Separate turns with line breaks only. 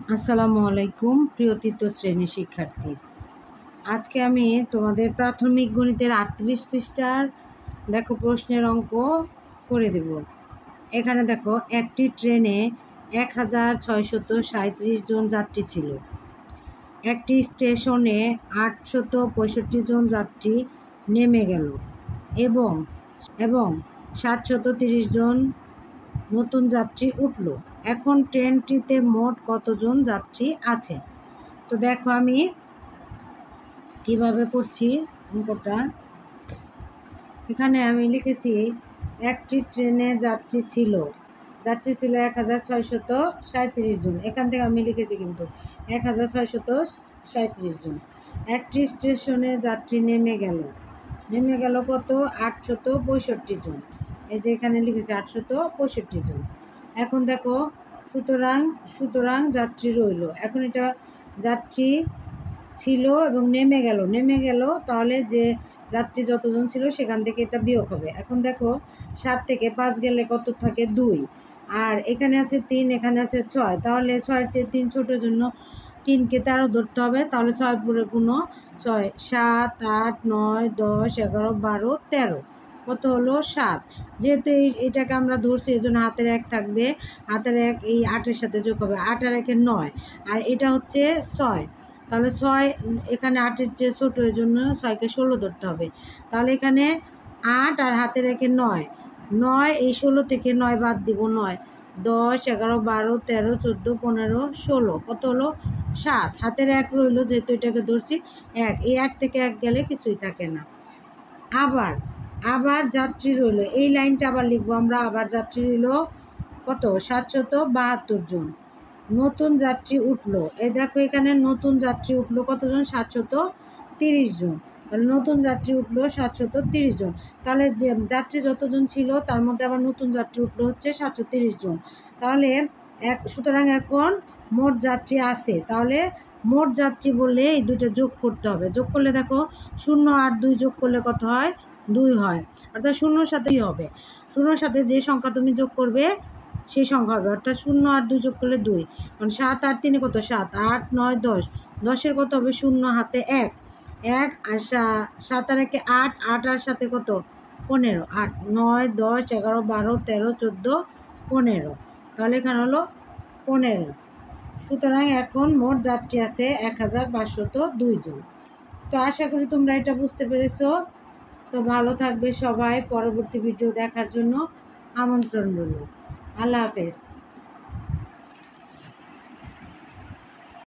আসসালামু আলাইকুম প্রিয় তৃতীয় শ্রেণীর শিক্ষার্থী। আজকে আমি তোমাদের প্রাথমিক গণিতের 38 পৃষ্ঠার দেখো প্রশ্নের অঙ্ক করে দেব। এখানে দেখো একটি ট্রেনে 1637 জন যাত্রী ছিল। একটি স্টেশনে 865 জন যাত্রী নেমে গেল এবং 730 জন নতুন যাত্রী উঠল। এখন ট্রেনটিতে মোট কতজন যাত্রী আছে? তো দেখো আমি কিভাবে করছি অঙ্কটা। এখানে আমি লিখেছি একটি ট্রেনে যাত্রী ছিল 1637 জন। এখান থেকে আমি লিখেছি কিন্তু 1637 জন। একটি স্টেশনে যাত্রী নেমে গেল কত? 865 জন। এই যে এখানে লিখেছি 865 জন। এখন দেখো সুতরাং যাত্রী রইল। এখন এটা যাত্রী ছিল এবং নেমে গেল, তাহলে যে যাত্রী যতজন ছিল সেখান থেকে এটা বিয়োগ হবে। এখন দেখো 7 থেকে 5 গেলে কত থাকে? 2। আর এখানে আছে 3, এখানে আছে 6, তাহলে 6-এর চেয়ে 3 ছোটোর জন্য 3কে 13 ধরতে হবে। তাহলে 6 পুরো গুণো 6, 7, 8, 9, 10, 11, 12, 13, কত হলো? 7। যেহেতু এটাকে আমরা ধরছি এই জন্য হাতের 1 থাকবে। হাতের 1 এই 8-এর সাথে যোগ হবে। 8 আর 1 9, আর এটা হচ্ছে 6। তাহলে 6 এখানে 8-এর চেয়ে ছোটো, এই জন্য 6কে 16 ধরতে হবে। তাহলে এখানে 8 আর হাতের 1 9, এই 16 থেকে 9 বাদ দিব। 9, 10, 11, 12, 13, 14, 15, 16, কত হলো? 7। হাতের 1 রইল, যেহেতু এটাকে ধরছি 1, এই 1 থেকে 1 গেলে কিছুই থাকে না। আবার যাত্রী রইল, এই লাইনটা আবার লিখবো আমরা। আবার যাত্রী রইল কত? 772 জন। নতুন যাত্রী উঠলো, এই দেখো এখানে নতুন যাত্রী উঠলো কতজন? 730 জন। তাহলে নতুন যাত্রী উঠলো 730 জন। তাহলে যে যাত্রী যতজন ছিল তার মধ্যে আবার নতুন যাত্রী উঠলো হচ্ছে 730 জন। তাহলে সুতরাং এখন মোট যাত্রী আছে। তাহলে মোট যাত্রী বললে এই দুটো যোগ করতে হবে। যোগ করলে দেখো 0 আর 2 যোগ করলে কত হয়? 2 হয়। অর্থাৎ 0-র সাথেই হবে। 0-র সাথে যে সংখ্যা তুমি যোগ করবে সেই সংখ্যা হবে। অর্থাৎ 0 আর 2 যোগ করলে 2। কারণ 7 আর 3 কত? 7, 8, 9, 10, 10-এর কত হবে? 0 হাতে 1, আর 7 আর 1 8, 8 আর সাথে কত? 15, 8, 9, 10, 11, 12, 13, 14, 15। তাহলে এখানে হলো 15। সুতরাং এখন মোট যাত্রী আছে 1502 জন। তো আশা করি তোমরা এটা বুঝতে পেরেছো। তো ভালো থাকবে সবাই। পরবর্তী ভিডিও দেখার জন্য আমন্ত্রণ রইল। আল্লাহ হাফেজ।